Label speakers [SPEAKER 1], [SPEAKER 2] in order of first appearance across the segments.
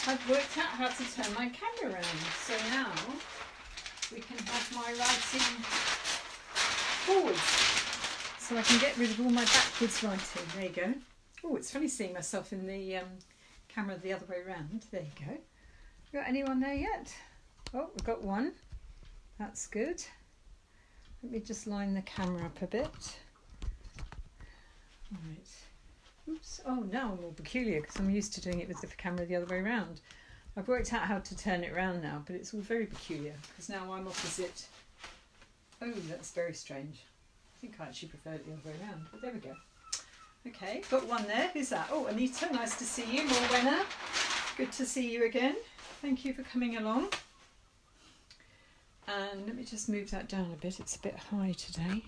[SPEAKER 1] I've worked out how to turn my camera around, so now we can have my writing forwards, so I can get rid of all my backwards writing. There you go. Oh, it's funny seeing myself in the camera the other way around. There you go. Got anyone there yet? Oh, we've got one. That's good. Let me just line the camera up a bit. Right. Oops. Oh, now I'm more peculiar because I'm used to doing it with the camera the other way around. I've worked out how to turn it around now, but it's all very peculiar because now I'm opposite. Oh, that's very strange. I think I actually prefer it the other way around, but there we go. Okay, got one there. Who's that? Oh, Anita, nice to see you. Morwenna, good to see you again. Thank you for coming along. And let me just move that down a bit. It's a bit high today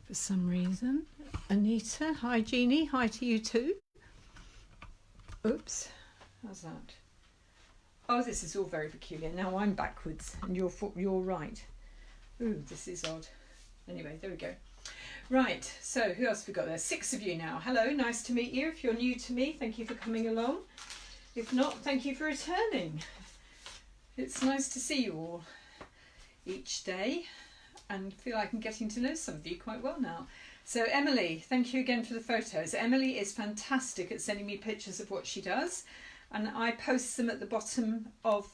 [SPEAKER 1] for some reason. Anita, hi Jeannie, hi to you too. Oops, how's that? Oh, this is all very peculiar. Now I'm backwards and you're right. Ooh, this is odd. Anyway, there we go. Right, so who else have we got there? 6 of you now. Hello, nice to meet you. If you're new to me, thank you for coming along. If not, thank you for returning. It's nice to see you all each day and feel like I'm getting to know some of you quite well now. So Emily, thank you again for the photos. Emily is fantastic at sending me pictures of what she does, and I post them at the bottom of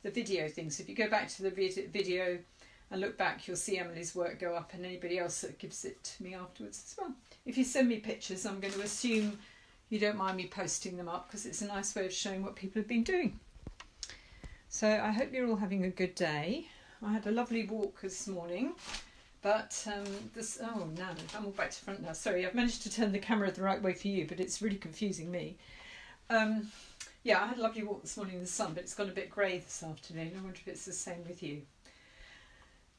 [SPEAKER 1] the video thing. So if you go back to the video and look back, you'll see Emily's work go up, and anybody else that gives it to me afterwards as well. If you send me pictures, I'm going to assume you don't mind me posting them up because it's a nice way of showing what people have been doing. So I hope you're all having a good day. I had a lovely walk this morning, but oh no, I'm all back to front now. Sorry, I've managed to turn the camera the right way for you, but it's really confusing me. Yeah, I had a lovely walk this morning in the sun, but it's gone a bit grey this afternoon. I wonder if it's the same with you.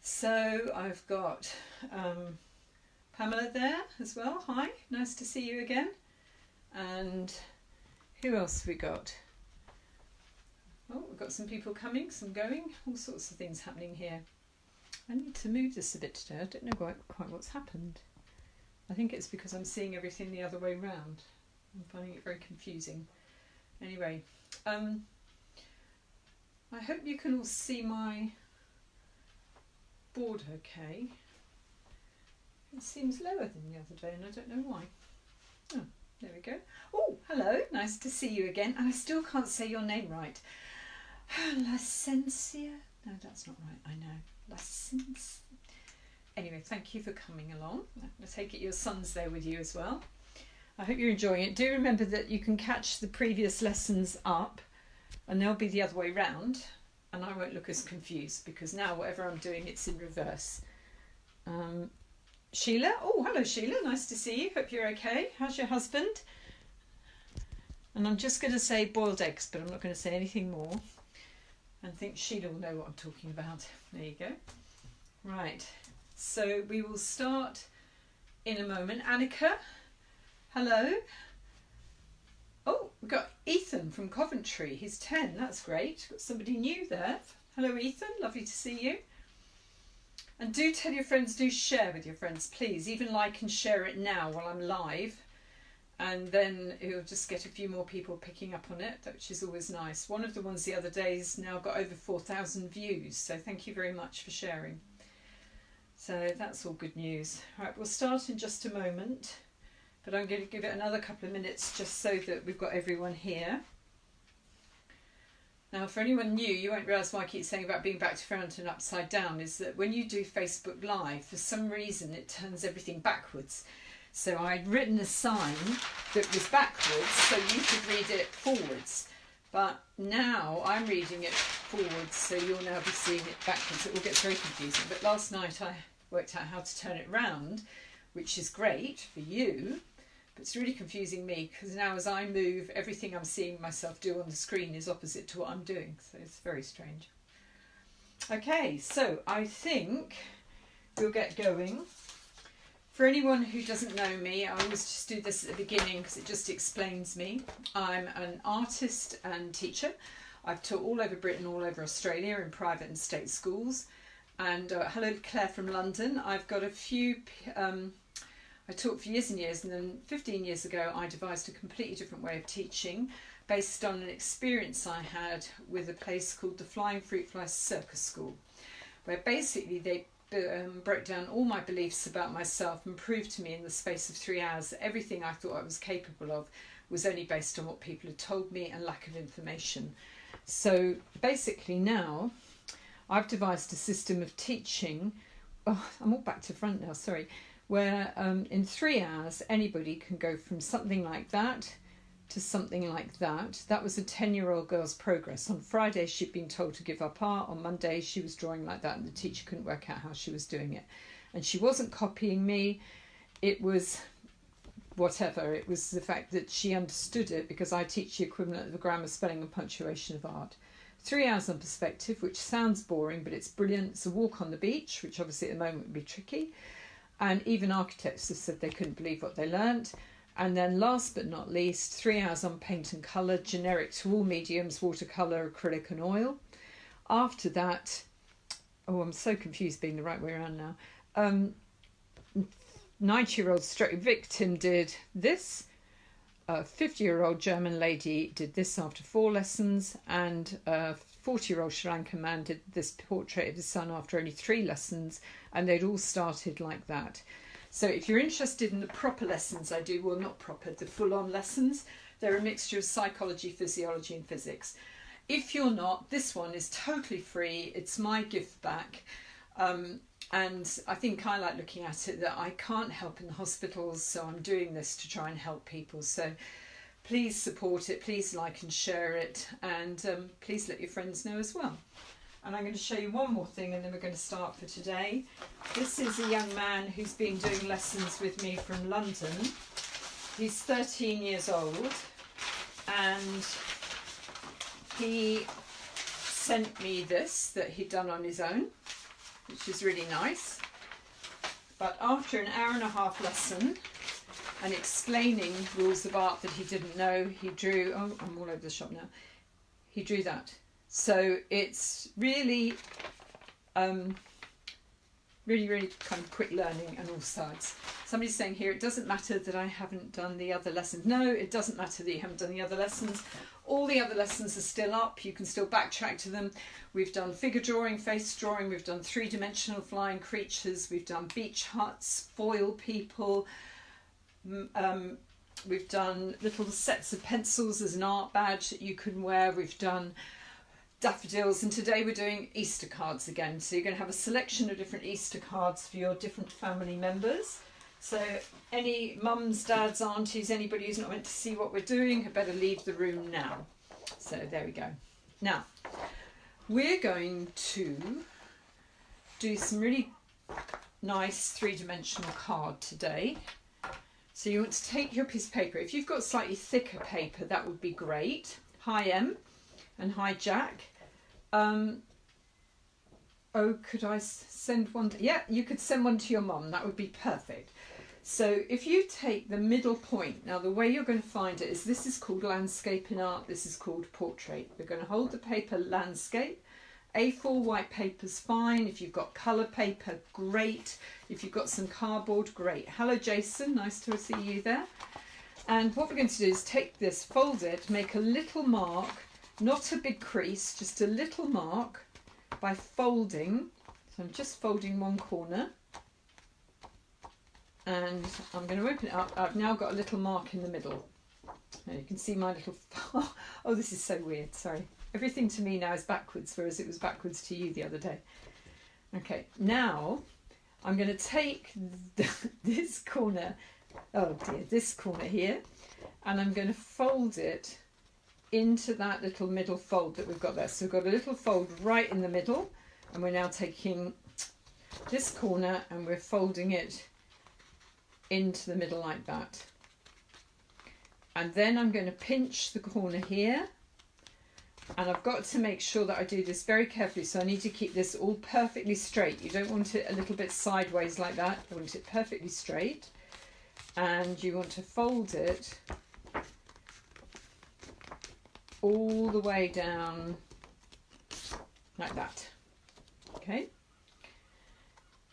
[SPEAKER 1] So I've got Pamela there as well. Hi, nice to see you again. And who else have we got? Oh, we've got some people coming, some going, all sorts of things happening here. I need to move this a bit today. I don't know quite what's happened. I think it's because I'm seeing everything the other way round. I'm finding it very confusing. Anyway, I hope you can all see my board okay. It seems lower than the other day and I don't know why. Oh, there we go. Oh, hello, nice to see you again. And I still can't say your name right. Licencia? No, that's not right, I know. License. Anyway, thank you for coming along. I take it your son's there with you as well. I hope you're enjoying it. Do remember that you can catch the previous lessons up and they'll be the other way round and I won't look as confused because now whatever I'm doing, it's in reverse. Sheila? Oh, hello Sheila, nice to see you. Hope you're okay. How's your husband? And I'm just going to say boiled eggs, but I'm not going to say anything more. I think Sheila will know what I'm talking about. There you go. Right, so we will start in a moment. Annika, hello. Oh, we've got Ethan from Coventry. He's 10, that's great. Got somebody new there. Hello Ethan, lovely to see you. And do tell your friends, do share with your friends, please. Even like and share it now while I'm live. And then you'll just get a few more people picking up on it, which is always nice. One of the ones the other day has now got over 4,000 views, so thank you very much for sharing. So that's all good news. Right, we'll start in just a moment, but I'm going to give it another couple of minutes just so that we've got everyone here. Now, for anyone new, you won't realise why I keep saying about being back to front and upside down, is that when you do Facebook Live, for some reason it turns everything backwards. So I'd written a sign that was backwards so you could read it forwards. But now I'm reading it forwards, so you'll now be seeing it backwards. It all gets very confusing. But last night I worked out how to turn it round, which is great for you. But it's really confusing me because now as I move, everything I'm seeing myself do on the screen is opposite to what I'm doing. So it's very strange. Okay, so I think we'll get going. For anyone who doesn't know me, I always just do this at the beginning because it just explains me. I'm an artist and teacher. I've taught all over Britain, all over Australia in private and state schools. And hello to Claire from London. I've got a few I taught for years and years, and then 15 years ago I devised a completely different way of teaching based on an experience I had with a place called the Flying Fruit Fly Circus School, where basically they broke down all my beliefs about myself and proved to me in the space of 3 hours that everything I thought I was capable of was only based on what people had told me and lack of information. So basically now I've devised a system of teaching, I'm all back to front now, sorry, where in 3 hours anybody can go from something like that to something like that. That was a 10-year-old girl's progress. On Friday she'd been told to give up art. On Monday she was drawing like that and the teacher couldn't work out how she was doing it. And she wasn't copying me. It was whatever. It was the fact that she understood it because I teach the equivalent of the grammar, spelling and punctuation of art. 3 hours on perspective, which sounds boring, but it's brilliant. It's a walk on the beach, which obviously at the moment would be tricky. And even architects have said they couldn't believe what they learnt. And then last but not least, 3 hours on paint and colour, generic to all mediums, watercolour, acrylic and oil. After that, I'm so confused being the right way around now. 90-year-old stroke victim did this. A 50-year-old German lady did this after 4 lessons, and a 40-year-old Sri Lankan man did this portrait of his son after only 3 lessons, and they'd all started like that. So if you're interested in the proper lessons I do, well, not proper, the full-on lessons, they're a mixture of psychology, physiology and physics. If you're not, this one is totally free. It's my gift back. And I think I like looking at it that I can't help in the hospitals, so I'm doing this to try and help people. So please support it, please like and share it, and please let your friends know as well. And I'm going to show you one more thing and then we're going to start for today. This is a young man who's been doing lessons with me from London. He's 13 years old and he sent me this that he'd done on his own, which is really nice. But after an hour-and-a-half lesson and explaining rules of art that he didn't know, he drew, I'm all over the shop now, he drew that. So it's really, really kind of quick learning on all sides. Somebody's saying here, it doesn't matter that I haven't done the other lessons. No, it doesn't matter that you haven't done the other lessons. All the other lessons are still up. You can still backtrack to them. We've done figure drawing, face drawing. We've done 3-dimensional flying creatures. We've done beach huts, foil people. We've done little sets of pencils as an art badge that you can wear. We've done daffodils, and today we're doing Easter cards again. So you're going to have a selection of different Easter cards for your different family members. So any mums, dads, aunties, anybody who's not meant to see what we're doing had better leave the room now. So there we go. Now we're going to do some really nice 3-dimensional card today. So you want to take your piece of paper. If you've got slightly thicker paper, that would be great. Hi M and hi Jack. Could I send one? Yeah, you could send one to your mum. That would be perfect. So if you take the middle point, now the way you're going to find it is, this is called landscape in art, this is called portrait. We're going to hold the paper landscape. A4 white paper's fine. If you've got colour paper, great. If you've got some cardboard, great. Hello Jason, nice to see you there. And what we're going to do is take this, fold it, make a little mark, not a big crease, just a little mark by folding. So I'm just folding one corner. And I'm going to open it up. I've now got a little mark in the middle. Now you can see my little... Oh, this is so weird, sorry. Everything to me now is backwards, whereas it was backwards to you the other day. Okay, now I'm going to take this corner, oh dear, this corner here, and I'm going to fold it into that little middle fold that we've got there. So we've got a little fold right in the middle, and we're now taking this corner and we're folding it into the middle like that. And then I'm going to pinch the corner here, and I've got to make sure that I do this very carefully, so I need to keep this all perfectly straight. You don't want it a little bit sideways like that, you want it perfectly straight, and you want to fold it all the way down like that. Okay,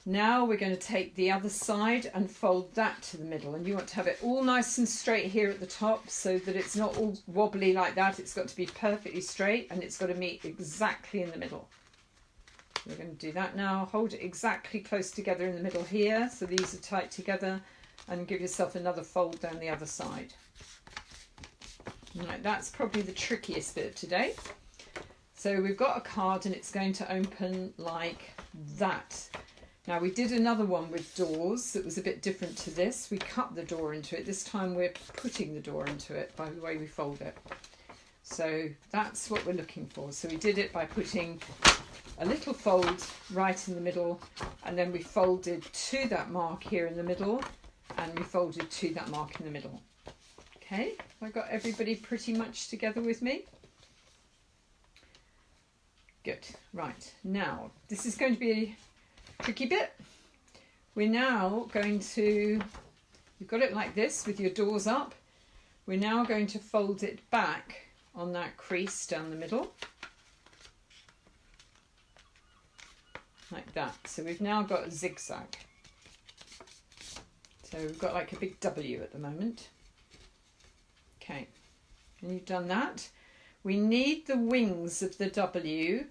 [SPEAKER 1] Now we're going to take the other side and fold that to the middle, and you want to have it all nice and straight here at the top so that it's not all wobbly like that. It's got to be perfectly straight and it's got to meet exactly in the middle. We're going to do that now. Hold it exactly close together in the middle here, so these are tight together, and give yourself another fold down the other side. Right, that's probably the trickiest bit today. So we've got a card and it's going to open like that. Now we did another one with doors that was a bit different to this. We cut the door into it. This time we're putting the door into it by the way we fold it. So that's what we're looking for. So we did it by putting a little fold right in the middle, and then we folded to that mark here in the middle, and we folded to that mark in the middle. Okay, have I got everybody pretty much together with me? Good. Right, now this is going to be a tricky bit. We're now going to, you've got it like this with your doors up. We're now going to fold it back on that crease down the middle. Like that. So we've now got a zigzag. So we've got like a big W at the moment. Okay, and you've done that. We need the wings of the W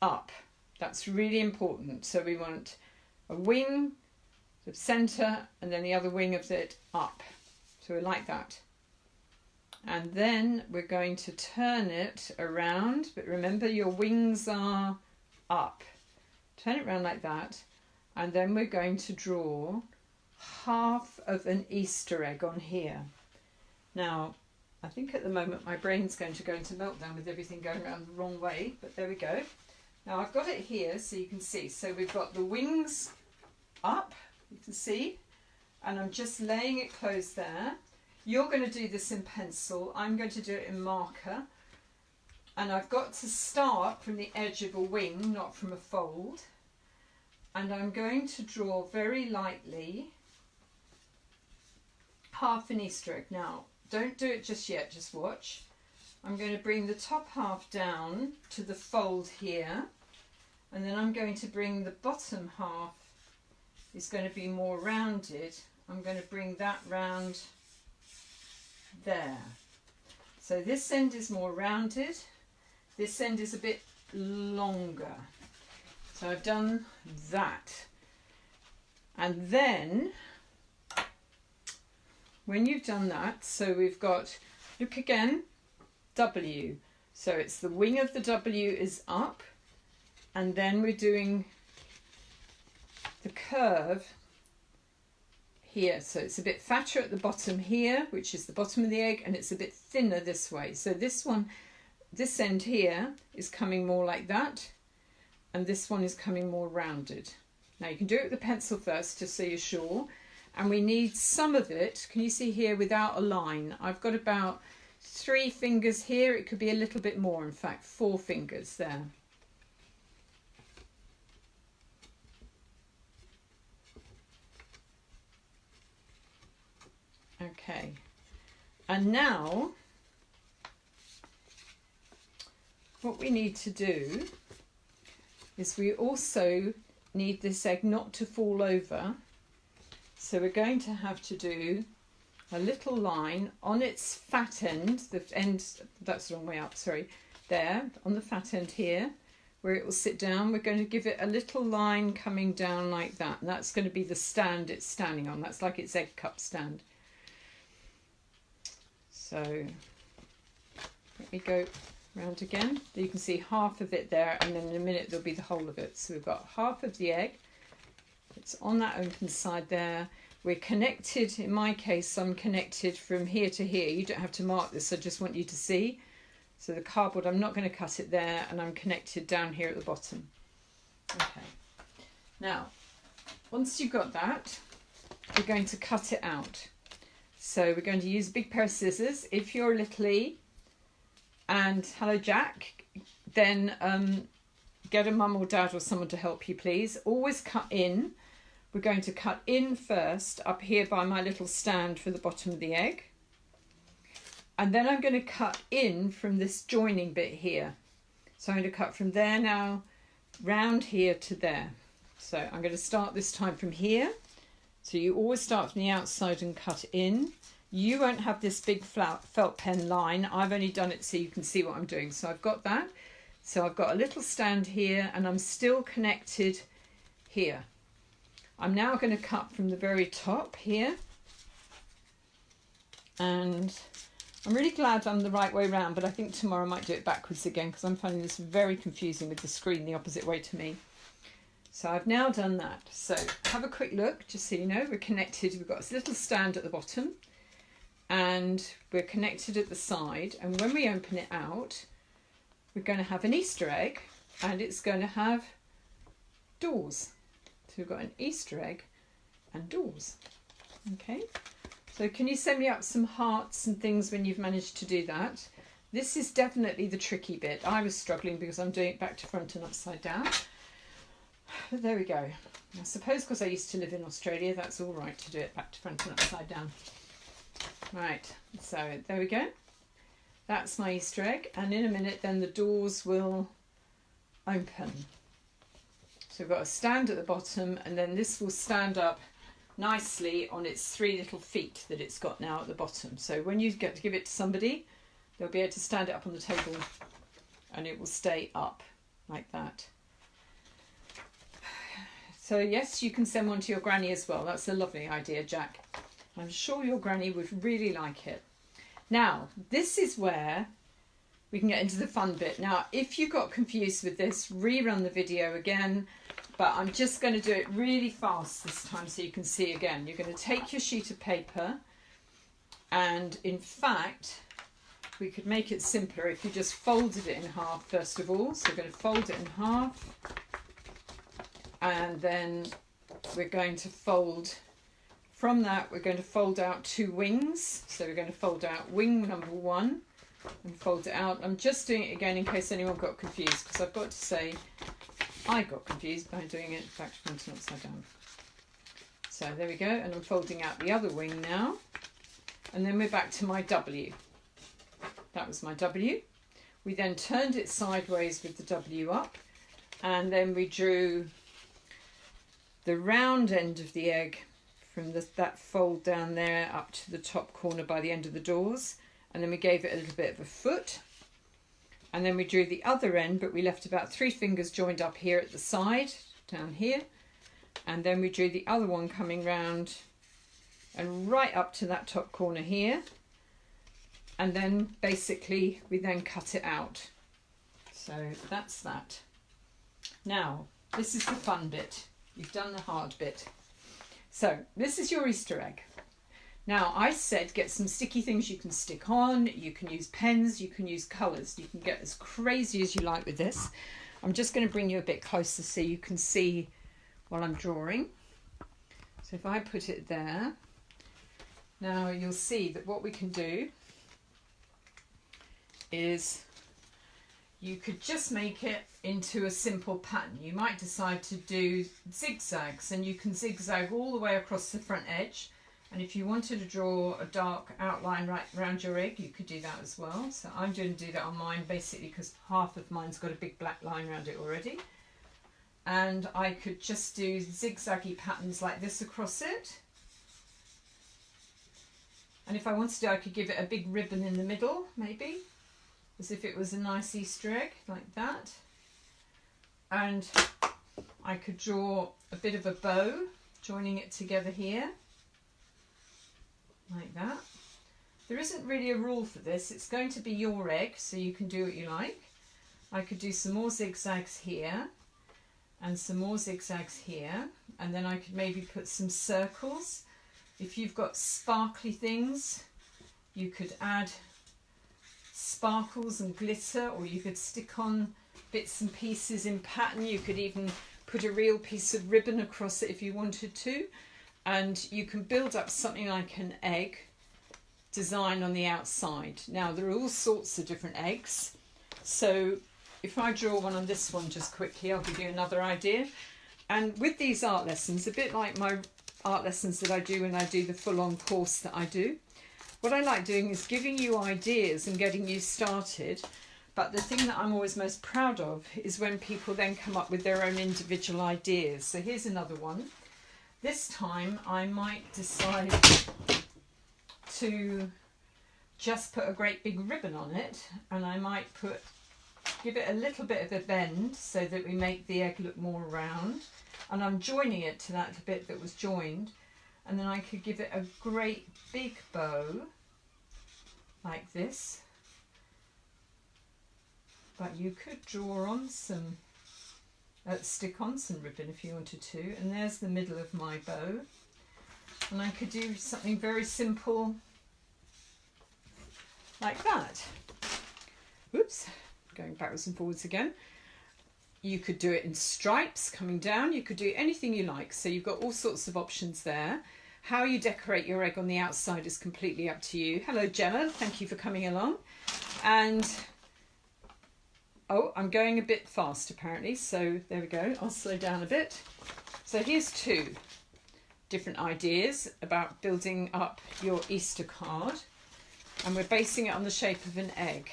[SPEAKER 1] up. That's really important. So we want a wing, the centre, and then the other wing of it up. So we like that. And then we're going to turn it around, but remember your wings are up. Turn it around like that, and then we're going to draw half of an Easter egg on here. Now, I think at the moment my brain's going to go into meltdown with everything going around the wrong way, but there we go. Now I've got it here so you can see. So we've got the wings up, you can see, and I'm just laying it close there. You're going to do this in pencil, I'm going to do it in marker. And I've got to start from the edge of a wing, not from a fold. And I'm going to draw very lightly half an Easter egg. Now, don't do it just yet, just watch. I'm going to bring the top half down to the fold here. And then I'm going to bring the bottom half, it's going to be more rounded. I'm going to bring that round there. So this end is more rounded. This end is a bit longer. So I've done that. And then, when you've done that, so we've got, look again, W. So it's the wing of the W is up, and then we're doing the curve here. So it's a bit fatter at the bottom here, which is the bottom of the egg, and it's a bit thinner this way. So this one, this end here is coming more like that, and this one is coming more rounded. Now you can do it with the pencil first, just so you're sure. And we need some of it, can you see here, without a line? I've got about 3 fingers here. It could be a little bit more, in fact, 4 fingers there. Okay, and now what we need to do is we also need this egg not to fall over. So we're going to have to do a little line on its fat end, the end, that's the wrong way up, sorry, there, on the fat end here, where it will sit down. We're going to give it a little line coming down like that, and that's going to be the stand it's standing on. That's like its egg cup stand. So let me go round again. You can see half of it there, and then in a minute there'll be the whole of it. So we've got half of the egg. It's on that open side there. We're connected, in my case, I'm connected from here to here. You don't have to mark this, I just want you to see. So the cardboard, I'm not going to cut it there, and I'm connected down here at the bottom. Okay. Now, once you've got that, we're going to cut it out. So we're going to use a big pair of scissors. If you're a littlie, and hello Jack, then get a mum or dad or someone to help you, please. Always cut in. We're going to cut in first, up here by my little stand for the bottom of the egg. And then I'm going to cut in from this joining bit here. So I'm going to cut from there now, round here to there. So I'm going to start this time from here. So you always start from the outside and cut in. You won't have this big felt pen line. I've only done it so you can see what I'm doing. So I've got that. So I've got a little stand here and I'm still connected here. I'm now going to cut from the very top here. And I'm really glad I'm the right way round, but I think tomorrow I might do it backwards again because I'm finding this very confusing with the screen the opposite way to me. So I've now done that. So have a quick look, just so you know, we're connected. We've got a little stand at the bottom and we're connected at the side. And when we open it out, we're going to have an Easter egg and it's going to have doors. So we've got an Easter egg and doors. Okay. So can you send me up some hearts and things when you've managed to do that? This is definitely the tricky bit. I was struggling because I'm doing it back to front and upside down. But there we go. I suppose because I used to live in Australia, that's all right to do it back to front and upside down. Right, so there we go. That's my Easter egg. And in a minute, then the doors will open. So we've got a stand at the bottom and then this will stand up nicely on its 3 little feet that it's got now at the bottom. So when you get to give it to somebody, they'll be able to stand it up on the table and it will stay up like that. So yes, you can send one to your granny as well. That's a lovely idea, Jack. I'm sure your granny would really like it. Now, this is where we can get into the fun bit. Now, if you got confused with this, rerun the video again, but I'm just going to do it really fast this time so you can see again. You're going to take your sheet of paper and in fact, we could make it simpler if you just folded it in half first of all. So we're going to fold it in half. And then we're going to fold, from that we're going to fold out 2 wings. So we're going to fold out wing number 1 and fold it out. I'm just doing it again in case anyone got confused because I've got to say I got confused by doing it back to front and upside down. So there we go, and I'm folding out the other wing now. And then we're back to my W. That was my W. We then turned it sideways with the W up and then we drew the round end of the egg from that fold down there up to the top corner by the end of the doors, and then we gave it a little bit of a foot, and then we drew the other end, but we left about 3 fingers joined up here at the side down here, and then we drew the other one coming round and right up to that top corner here, and then basically we then cut it out. So that's that. Now this is the fun bit. You've done the hard bit. So this is your Easter egg. Now I said get some sticky things you can stick on, you can use pens, you can use colours, you can get as crazy as you like with this. I'm just going to bring you a bit closer so you can see what I'm drawing. So if I put it there, now you'll see that what we can do is you could just make it into a simple pattern. You might decide to do zigzags and you can zigzag all the way across the front edge. And if you wanted to draw a dark outline right around your egg, you could do that as well. So I'm going to do that on mine basically because half of mine's got a big black line around it already. And I could just do zigzaggy patterns like this across it. And if I wanted to, I could give it a big ribbon in the middle, maybe, as if it was a nice Easter egg, like that. And I could draw a bit of a bow, joining it together here, like that. There isn't really a rule for this. It's going to be your egg, so you can do what you like. I could do some more zigzags here, and some more zigzags here, and then I could maybe put some circles. If you've got sparkly things, you could add sparkles and glitter, or you could stick on bits and pieces in pattern. You could even put a real piece of ribbon across it if you wanted to, and you can build up something like an egg design on the outside. Now there are all sorts of different eggs, so if I draw one on this one just quickly, I'll give you another idea. And with these art lessons, a bit like my art lessons that I do when I do the full-on course that I do, what I like doing is giving you ideas and getting you started, But the thing that I'm always most proud of is when people then come up with their own individual ideas. So here's another one. This time I might decide to just put a great big ribbon on it, and I might give it a little bit of a bend so that we make the egg look more round, and I'm joining it to that bit that was joined, and then I could give it a great big bow like this. But you could draw on some stick on some ribbon if you wanted to, and there's the middle of my bow, and I could do something very simple like that. Whoops, going backwards and forwards again. You could do it in stripes coming down, you could do anything you like, so you've got all sorts of options there. How you decorate your egg on the outside is completely up to you. Hello Gemma, thank you for coming along. And oh, I'm going a bit fast apparently, so there we go, I'll slow down a bit. So here's two different ideas about building up your Easter card, and we're basing it on the shape of an egg.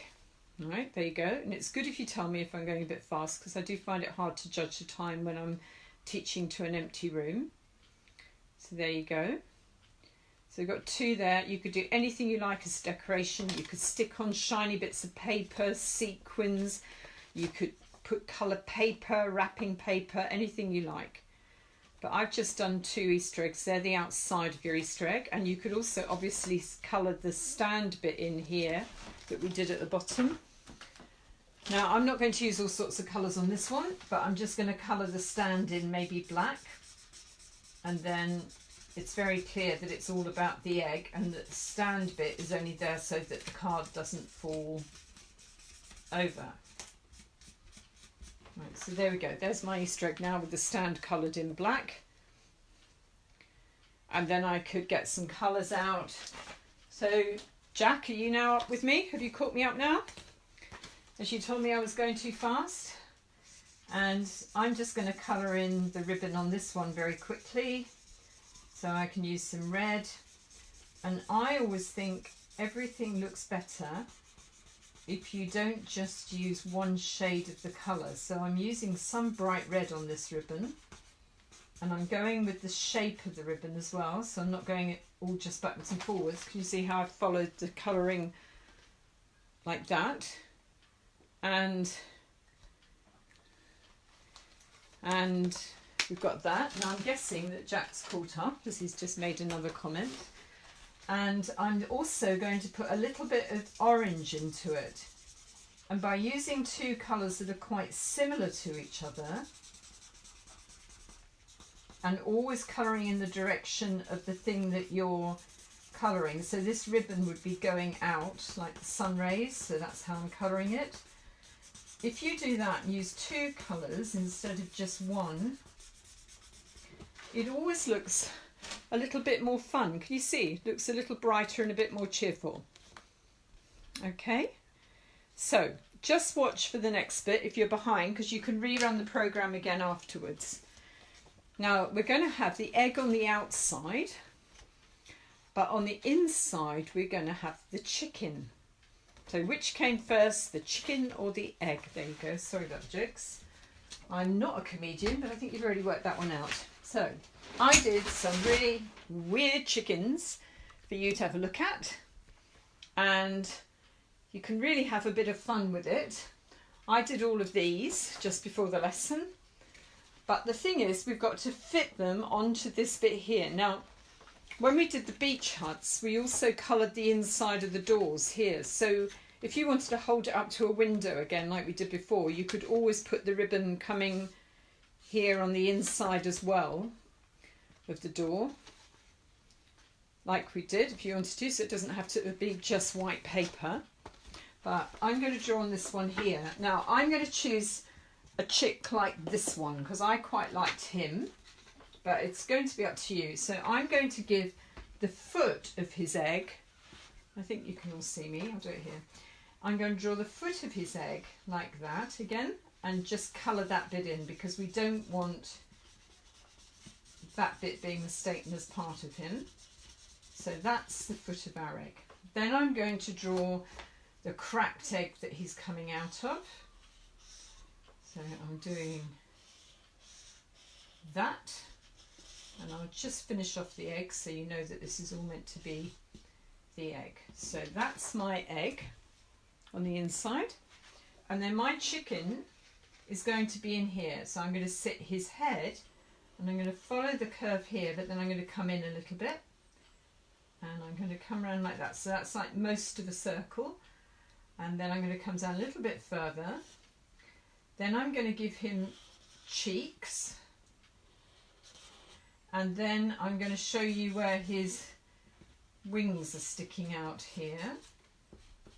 [SPEAKER 1] All right, there you go. And it's good if you tell me if I'm going a bit fast, because I do find it hard to judge the time when I'm teaching to an empty room. So there you go. So we've got two there. You could do anything you like as decoration. You could stick on shiny bits of paper, sequins. You could put colour paper, wrapping paper, anything you like. But I've just done two Easter eggs. They're the outside of your Easter egg. And you could also obviously colour the stand bit in here that we did at the bottom. Now I'm not going to use all sorts of colours on this one, but I'm just going to colour the stand in maybe black. And then it's very clear that it's all about the egg, and that the stand bit is only there so that the card doesn't fall over. Right, so there we go. There's my Easter egg now with the stand coloured in black. And then I could get some colours out. So Jack, are you now up with me? Have you caught me up now? As you told me I was going too fast. And I'm just going to colour in the ribbon on this one very quickly. So I can use some red. And I always think everything looks better if you don't just use one shade of the colour. So I'm using some bright red on this ribbon, and I'm going with the shape of the ribbon as well, so I'm not going all just backwards and forwards. Can you see how I've followed the colouring like that? And we've got that. Now I'm guessing that Jack's caught up because he's just made another comment. And I'm also going to put a little bit of orange into it. And by using two colours that are quite similar to each other, and always colouring in the direction of the thing that you're colouring. So this ribbon would be going out like the sun rays, so that's how I'm colouring it. If you do that and use two colours instead of just one, it always looks a little bit more fun. Can you see? It looks a little brighter and a bit more cheerful. Okay, so just watch for the next bit if you're behind, because you can rerun the programme again afterwards. Now we're going to have the egg on the outside, but on the inside we're going to have the chicken. So which came first, the chicken or the egg? There you go. Sorry about the jokes. I'm not a comedian, but I think you've already worked that one out. So I did some really weird chickens for you to have a look at, and you can really have a bit of fun with it. I did all of these just before the lesson, but the thing is we've got to fit them onto this bit here. Now when we did the beach huts, we also coloured the inside of the doors here, so if you wanted to hold it up to a window again like we did before, you could always put the ribbon coming here on the inside as well of the door, like we did if you wanted to, so it doesn't have to be just white paper. But I'm going to draw on this one here. Now I'm going to choose a chick like this one because I quite liked him, but it's going to be up to you. So I'm going to give the foot of his egg, I think you can all see me, I'll do it here. I'm going to draw the foot of his egg like that again, and just colour that bit in because we don't want that bit being mistaken as part of him. So that's the foot of our egg. Then I'm going to draw the cracked egg that he's coming out of. So I'm doing that, and I'll just finish off the egg so you know that this is all meant to be the egg. So that's my egg on the inside, and then my chicken is going to be in here. So I'm going to sit his head, and I'm going to follow the curve here, but then I'm going to come in a little bit, and I'm going to come around like that. So that's like most of a circle, and then I'm going to come down a little bit further. Then I'm going to give him cheeks, and then I'm going to show you where his wings are sticking out here,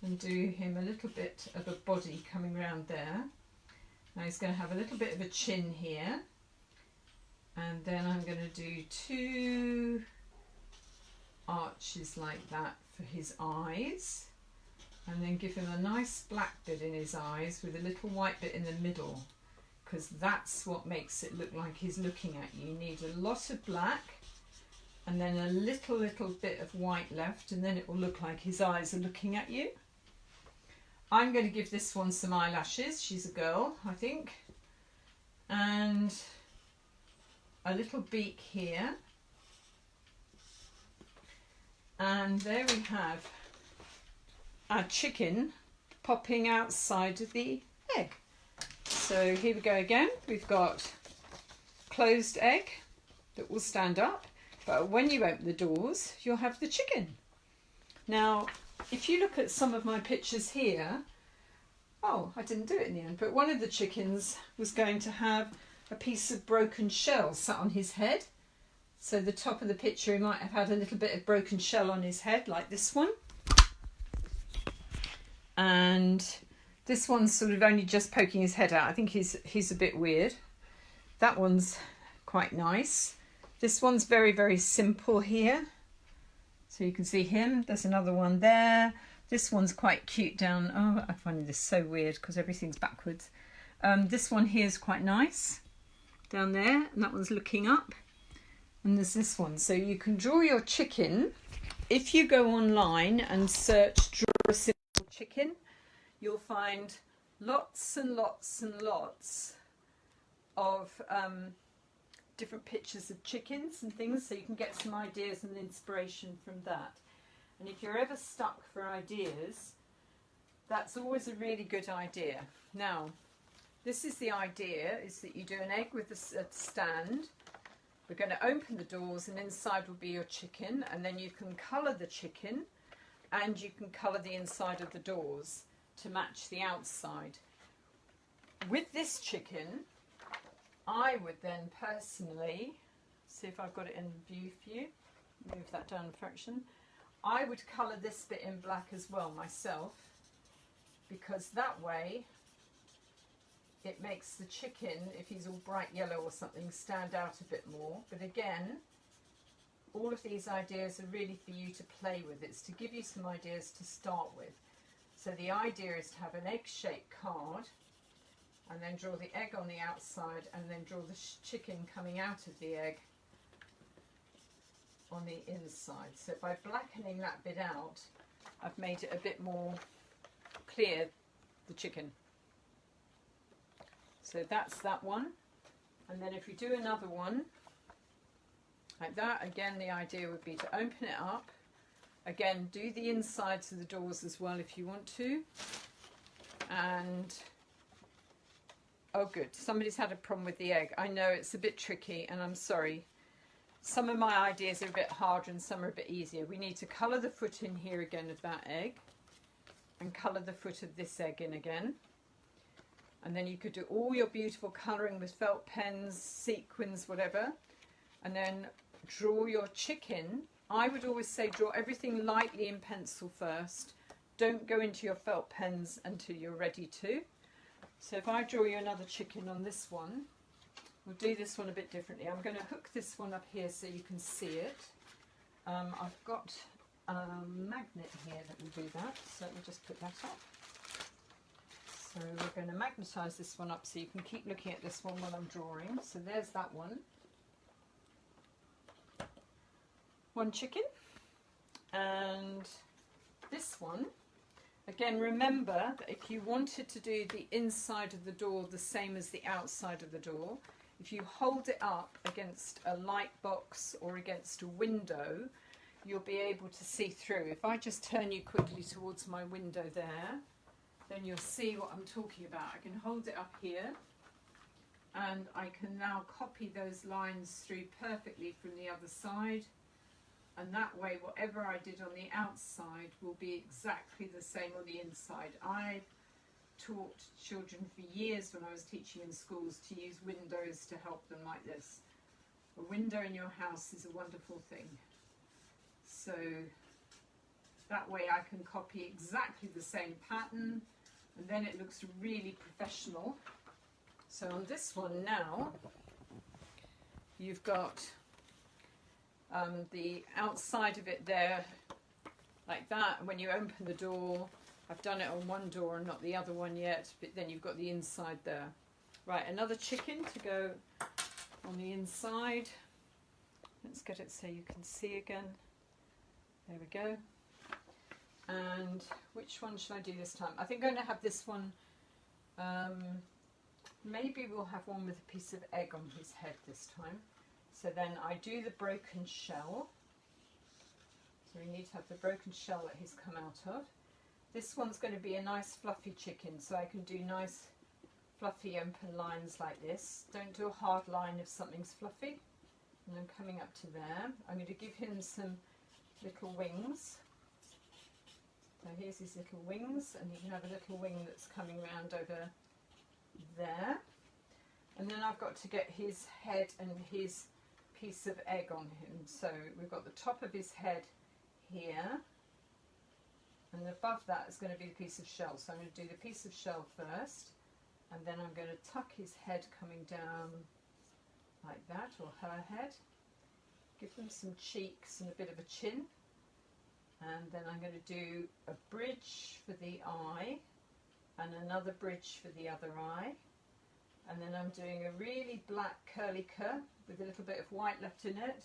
[SPEAKER 1] and do him a little bit of a body coming around there. Now he's going to have a little bit of a chin here, and then I'm going to do 2 arches like that for his eyes, and then give him a nice black bit in his eyes with a little white bit in the middle, because that's what makes it look like he's looking at you. You need a lot of black and then a little bit of white left, and then it will look like his eyes are looking at you. I'm going to give this one some eyelashes. She's a girl, I think. And a little beak here. And there we have our chicken popping outside of the egg. So here we go again. We've got closed egg that will stand up, but when you open the doors, you'll have the chicken. Now, if you look at some of my pictures here, oh, I didn't do it in the end, but one of the chickens was going to have a piece of broken shell sat on his head. So the top of the picture, he might have had a little bit of broken shell on his head, like this one. And this one's sort of only just poking his head out. I think he's a bit weird. That one's quite nice. This one's very, very simple here. So you can see him. There's another one there. This one's quite cute down. Oh, I find this so weird because everything's backwards. This one here is quite nice down there, and that one's looking up. And there's this one. So you can draw your chicken. If you go online and search draw a simple chicken, you'll find lots and lots and lots of different pictures of chickens and things, so you can get some ideas and inspiration from that. And if you're ever stuck for ideas, that's always a really good idea. Now, this is the idea, is that you do an egg with a stand. We're going to open the doors, and inside will be your chicken, and then you can colour the chicken, and you can colour the inside of the doors to match the outside. With this chicken, I would then personally, see if I've got it in view for you, move that down a fraction. I would colour this bit in black as well myself, because that way it makes the chicken, if he's all bright yellow or something, stand out a bit more. But again, all of these ideas are really for you to play with. It's to give you some ideas to start with. So the idea is to have an egg-shaped card, and then draw the egg on the outside, and then draw the chicken coming out of the egg on the inside. So by blackening that bit out, I've made it a bit more clear, the chicken. So that's that one. And then if we do another one like that, again the idea would be to open it up. Again, do the insides of the doors as well if you want to. And oh good, somebody's had a problem with the egg. I know it's a bit tricky, and I'm sorry. Some of my ideas are a bit harder and some are a bit easier. We need to colour the foot in here again of that egg, and colour the foot of this egg in again. And then you could do all your beautiful colouring with felt pens, sequins, whatever. And then draw your chicken. I would always say draw everything lightly in pencil first. Don't go into your felt pens until you're ready to. So if I draw you another chicken on this one, we'll do this one a bit differently. I'm going to hook this one up here so you can see it. I've got a magnet here that will do that. So let me just put that up. So we're going to magnetise this one up so you can keep looking at this one while I'm drawing. So there's that one. One chicken. And this one, Again, remember that if you wanted to do the inside of the door the same as the outside of the door, if you hold it up against a light box or against a window, you'll be able to see through. If I just turn you quickly towards my window there, then you'll see what I'm talking about. I can hold it up here, and I can now copy those lines through perfectly from the other side. And that way, whatever I did on the outside will be exactly the same on the inside. I taught children for years when I was teaching in schools to use windows to help them like this. A window in your house is a wonderful thing. So that way I can copy exactly the same pattern, and then it looks really professional. So on this one now, you've got the outside of it there, like that. When you open the door, I've done it on one door and not the other one yet, but then you've got the inside there. Right, another chicken to go on the inside. Let's get it so you can see again. There we go. And which one should I do this time? I think I'm going to have this one. Maybe we'll have one with a piece of egg on his head this time. So then I do the broken shell. So we need to have the broken shell that he's come out of. This one's going to be a nice fluffy chicken, so I can do nice fluffy open lines like this. Don't do a hard line if something's fluffy. And I'm coming up to there. I'm going to give him some little wings. So here's his little wings, and you can have a little wing that's coming round over there. And then I've got to get his head and his piece of egg on him. So we've got the top of his head here, and above that is going to be the piece of shell. So I'm going to do the piece of shell first, and then I'm going to tuck his head coming down like that, or her head. Give them some cheeks and a bit of a chin. And then I'm going to do a bridge for the eye, and another bridge for the other eye. And then I'm doing a really black curly cut with a little bit of white left in it,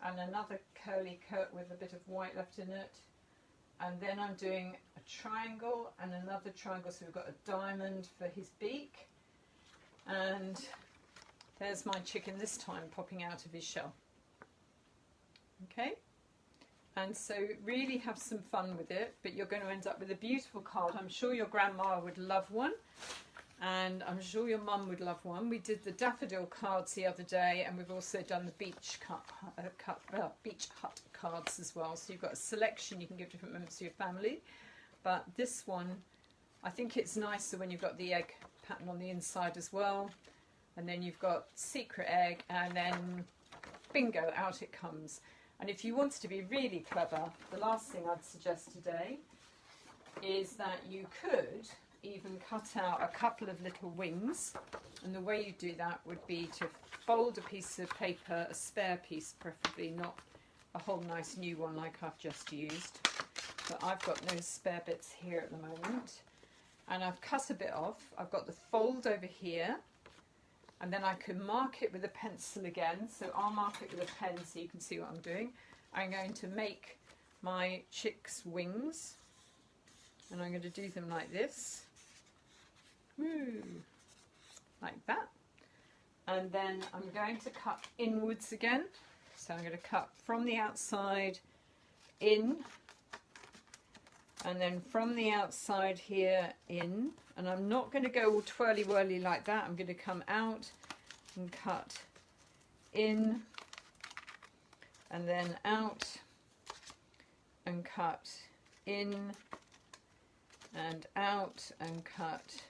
[SPEAKER 1] and another curly cut with a bit of white left in it. And then I'm doing a triangle and another triangle, so we've got a diamond for his beak. And there's my chicken this time popping out of his shell. Okay, and so really have some fun with it, but you're going to end up with a beautiful card. I'm sure your grandma would love one, and I'm sure your mum would love one. We did the daffodil cards the other day, and we've also done the beach hut cards as well. So you've got a selection you can give different members of your family, but this one, I think it's nicer when you've got the egg pattern on the inside as well, and then you've got secret egg, and then bingo, out it comes. And if you want to be really clever, the last thing I'd suggest today is that you could even cut out a couple of little wings. And the way you do that would be to fold a piece of paper, a spare piece preferably, not a whole nice new one like I've just used. But I've got no spare bits here at the moment. And I've cut a bit off. I've got the fold over here. And then I can mark it with a pencil again. So I'll mark it with a pen so you can see what I'm doing. I'm going to make my chick's wings. And I'm going to do them like this. Woo, like that. And then I'm going to cut inwards again. So I'm going to cut from the outside in. And then from the outside here in. And I'm not going to go all twirly whirly like that. I'm going to come out and cut in and then out and cut in and out and cut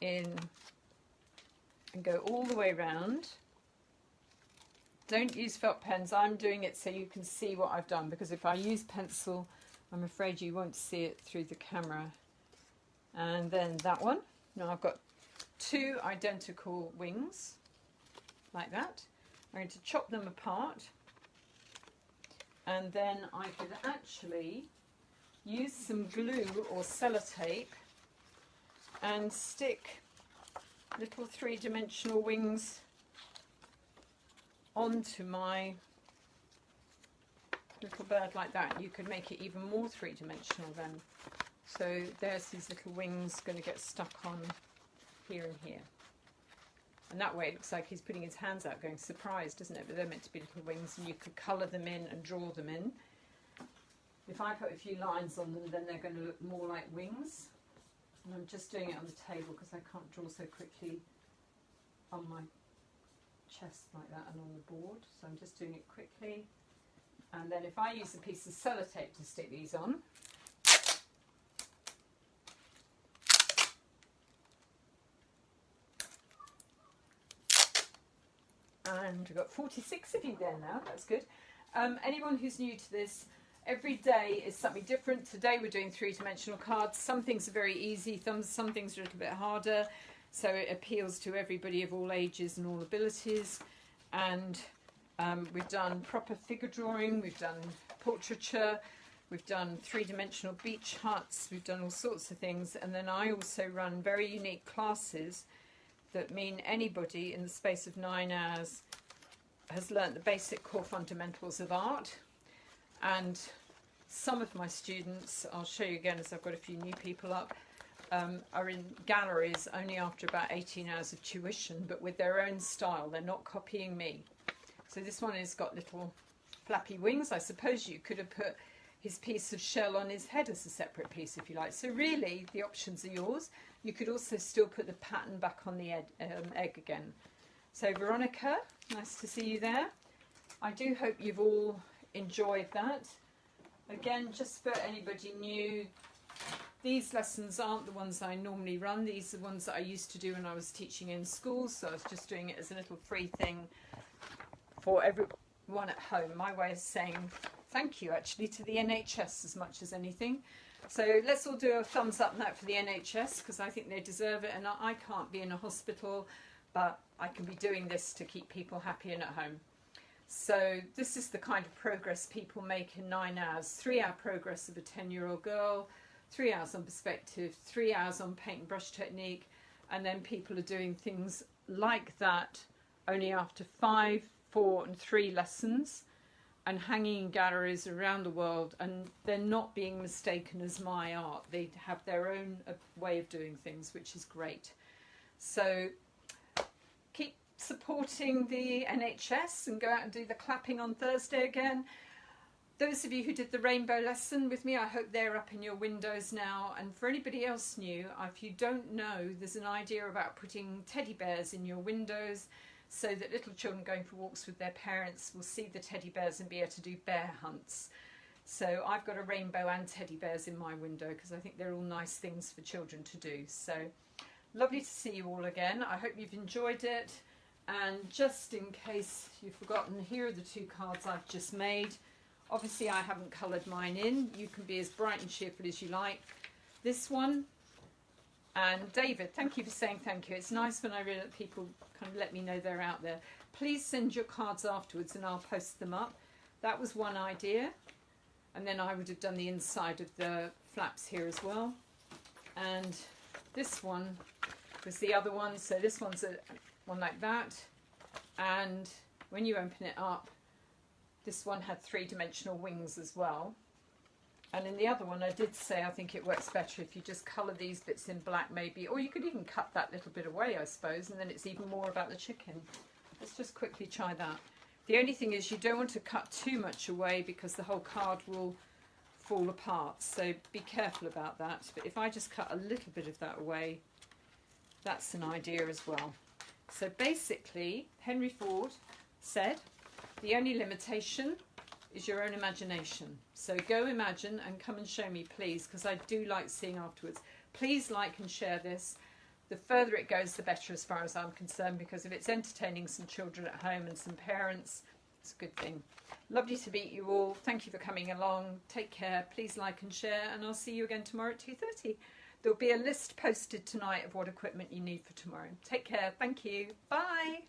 [SPEAKER 1] in and go all the way round. Don't use felt pens. I'm doing it so you can see what I've done, because if I use pencil, I'm afraid you won't see it through the camera. And then that one. Now I've got two identical wings, like that. I'm going to chop them apart, and then I could actually use some glue or sellotape and stick little three-dimensional wings onto my little bird like that. You could make it even more three-dimensional then. So there's his little wings going to get stuck on here and here. And that way it looks like he's putting his hands out going, surprise, doesn't it? But they're meant to be little wings, and you could colour them in and draw them in. If I put a few lines on them, then they're going to look more like wings. And I'm just doing it on the table because I can't draw so quickly on my chest like that and on the board. So I'm just doing it quickly. And then if I use a piece of sellotape to stick these on, and we've got 46 of you there now, that's good. Anyone who's new to this, every day is something different. Today we're doing three-dimensional cards. Some things are very easy, some things are a little bit harder, so it appeals to everybody of all ages and all abilities. And we've done proper figure drawing, we've done portraiture, we've done three-dimensional beach huts, we've done all sorts of things. And then I also run very unique classes that mean anybody in the space of 9 hours has learnt the basic core fundamentals of art. And some of my students, I'll show you again as I've got a few new people up, are in galleries only after about 18 hours of tuition, but with their own style. They're not copying me. So this one has got little flappy wings. I suppose you could have put his piece of shell on his head as a separate piece if you like. So really the options are yours. You could also still put the pattern back on the egg again. So Veronica, nice to see you there. I do hope you've all enjoyed that. Again, just for anybody new, these lessons aren't the ones I normally run. These are the ones that I used to do when I was teaching in schools, so I was just doing it as a little free thing for everyone at home. My way of saying thank you actually to the NHS as much as anything. So let's all do a thumbs up now for the NHS, because I think they deserve it, and I can't be in a hospital, but I can be doing this to keep people happy and at home. So this is the kind of progress people make in 9 hours. 3-hour progress of a 10-year-old girl, 3 hours on perspective, 3 hours on paint and brush technique, and then people are doing things like that only after 5, 4 and 3 lessons, and hanging in galleries around the world, and they're not being mistaken as my art. They have their own way of doing things, which is great. So keep supporting the NHS and go out and do the clapping on Thursday again. Those of you who did the rainbow lesson with me, I hope they're up in your windows now. And for anybody else new, if you don't know, there's an idea about putting teddy bears in your windows so that little children going for walks with their parents will see the teddy bears and be able to do bear hunts. So I've got a rainbow and teddy bears in my window because I think they're all nice things for children to do. So lovely to see you all again. I hope you've enjoyed it. And just in case you've forgotten, here are the 2 cards I've just made. Obviously I haven't coloured mine in. You can be as bright and cheerful as you like. This one, and David, thank you for saying thank you. It's nice when I read that people kind of let me know they're out there. Please send your cards afterwards and I'll post them up. That was one idea. And then I would have done the inside of the flaps here as well. And this one was the other one. So this one's one like that. And when you open it up, this one had 3-dimensional wings as well. And in the other one, I did say I think it works better if you just colour these bits in black maybe, or you could even cut that little bit away, I suppose, and then it's even more about the chicken. Let's just quickly try that. The only thing is you don't want to cut too much away because the whole card will fall apart, so be careful about that. But if I just cut a little bit of that away, that's an idea as well. So basically, Henry Ford said, the only limitation is your own imagination. So go imagine and come and show me, please, because I do like seeing afterwards. Please like and share this. The further it goes, the better as far as I'm concerned, because if it's entertaining some children at home and some parents, it's a good thing. Lovely to meet you all. Thank you for coming along. Take care. Please like and share, and I'll see you again tomorrow at 2:30. There'll be a list posted tonight of what equipment you need for tomorrow. Take care. Thank you. Bye.